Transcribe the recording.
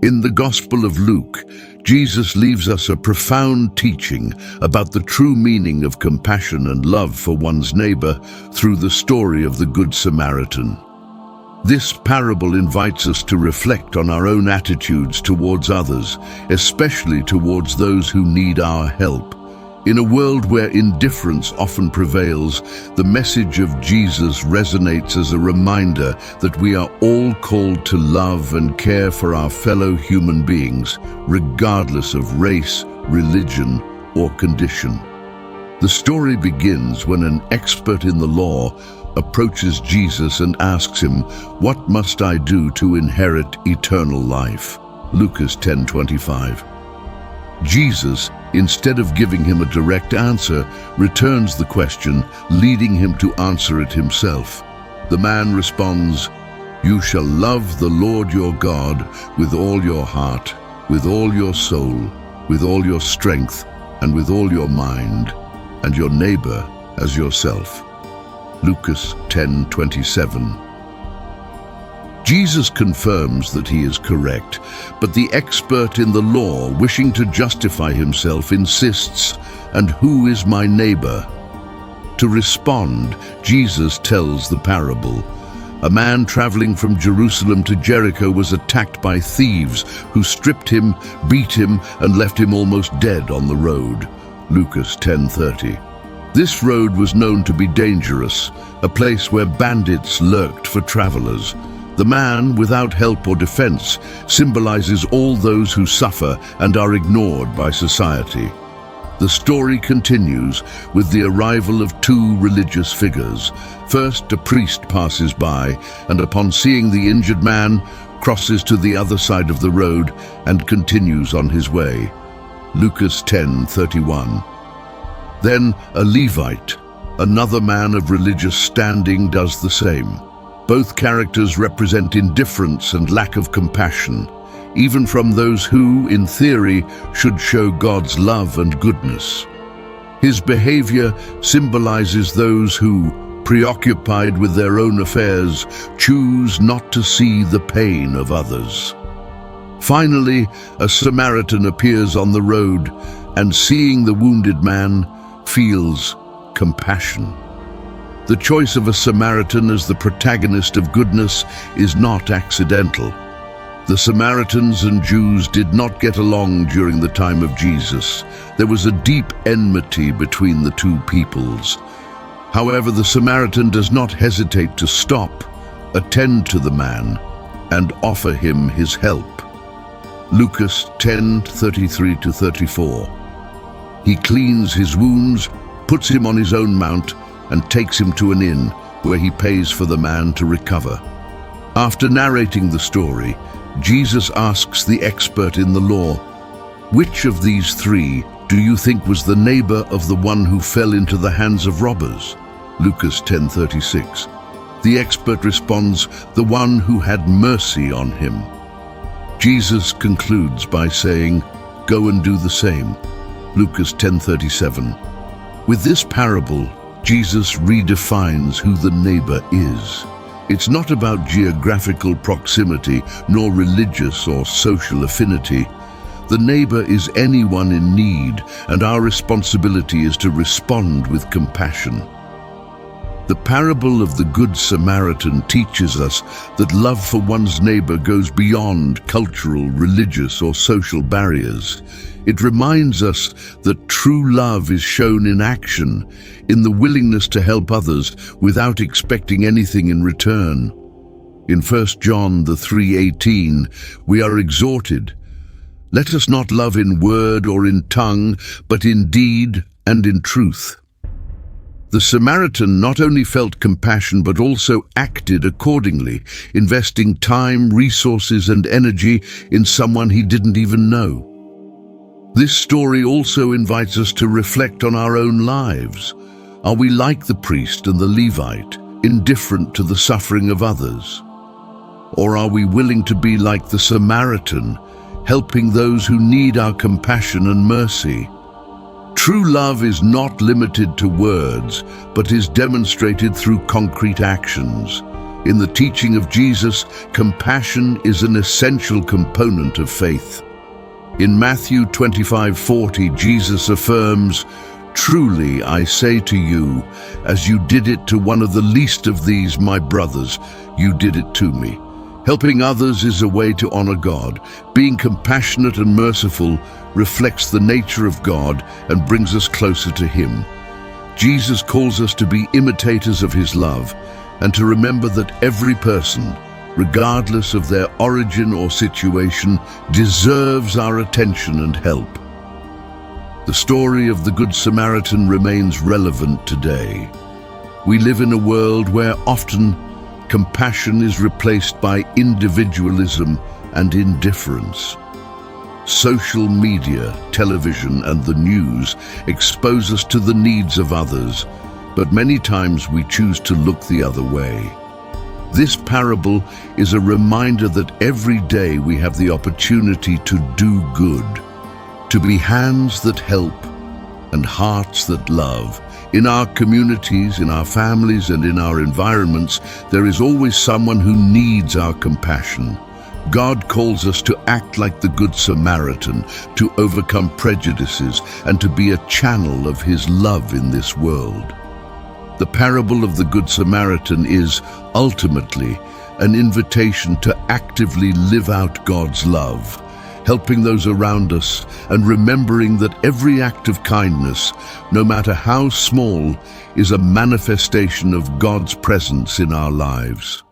In the Gospel of Luke, Jesus leaves us a profound teaching about the true meaning of compassion and love for one's neighbor through the story of the Good Samaritan. This parable invites us to reflect on our own attitudes towards others, especially towards those who need our help. In a world where indifference often prevails, the message of Jesus resonates as a reminder that we are all called to love and care for our fellow human beings, regardless of race, religion, or condition. The story begins when an expert in the law approaches Jesus and asks him, "What must I do to inherit eternal life?" Lucas 10:25. Jesus, instead of giving him a direct answer, returns the question, leading him to answer it himself. The man responds, "You shall love the Lord your God with all your heart, with all your soul, with all your strength, and with all your mind, and your neighbor as yourself." Lucas 10:27. Jesus confirms that he is correct, but the expert in the law, wishing to justify himself, insists, "And who is my neighbor?" To respond, Jesus tells the parable. A man traveling from Jerusalem to Jericho was attacked by thieves who stripped him, beat him, and left him almost dead on the road. Lucas 10:30. This road was known to be dangerous, a place where bandits lurked for travelers. The man, without help or defense, symbolizes all those who suffer and are ignored by society. The story continues with the arrival of two religious figures. First, a priest passes by, and upon seeing the injured man, crosses to the other side of the road and continues on his way. Lucas 10:31. Then a Levite, another man of religious standing, does the same. Both characters represent indifference and lack of compassion, even from those who, in theory, should show God's love and goodness. His behavior symbolizes those who, preoccupied with their own affairs, choose not to see the pain of others. Finally, a Samaritan appears on the road and, seeing the wounded man, feels compassion. The choice of a Samaritan as the protagonist of goodness is not accidental. The Samaritans and Jews did not get along during the time of Jesus. There was a deep enmity between the two peoples. However, the Samaritan does not hesitate to stop, attend to the man, and offer him his help. Lucas 10:33-34. He cleans his wounds, puts him on his own mount, and takes him to an inn where he pays for the man to recover. After narrating the story, Jesus asks the expert in the law, "Which of these three do you think was the neighbor of the one who fell into the hands of robbers?" Lucas 10:36. The expert responds, "The one who had mercy on him." Jesus concludes by saying, "Go and do the same." Lucas 10:37. With this parable, Jesus redefines who the neighbor is. It's not about geographical proximity, nor religious or social affinity. The neighbor is anyone in need, and our responsibility is to respond with compassion. The parable of the Good Samaritan teaches us that love for one's neighbor goes beyond cultural, religious, or social barriers. It reminds us that true love is shown in action, in the willingness to help others without expecting anything in return. In 1 John 3:18, we are exhorted, "Let us not love in word or in tongue, but in deed and in truth." The Samaritan not only felt compassion but also acted accordingly, investing time, resources, and energy in someone he didn't even know. This story also invites us to reflect on our own lives. Are we like the priest and the Levite, indifferent to the suffering of others? Or are we willing to be like the Samaritan, helping those who need our compassion and mercy? True love is not limited to words, but is demonstrated through concrete actions. In the teaching of Jesus, compassion is an essential component of faith. In Matthew 25:40, Jesus affirms, "Truly I say to you, as you did it to one of the least of these, my brothers, you did it to me." Helping others is a way to honor God. Being compassionate and merciful reflects the nature of God and brings us closer to Him. Jesus calls us to be imitators of His love and to remember that every person, regardless of their origin or situation, deserves our attention and help. The story of the Good Samaritan remains relevant today. We live in a world where often compassion is replaced by individualism and indifference. Social media, television, and the news expose us to the needs of others, but many times we choose to look the other way. This parable is a reminder that every day we have the opportunity to do good, to be hands that help and hearts that love. In our communities, in our families, and in our environments, there is always someone who needs our compassion. God calls us to act like the Good Samaritan, to overcome prejudices, and to be a channel of His love in this world. The parable of the Good Samaritan is, ultimately, an invitation to actively live out God's love, helping those around us and remembering that every act of kindness, no matter how small, is a manifestation of God's presence in our lives.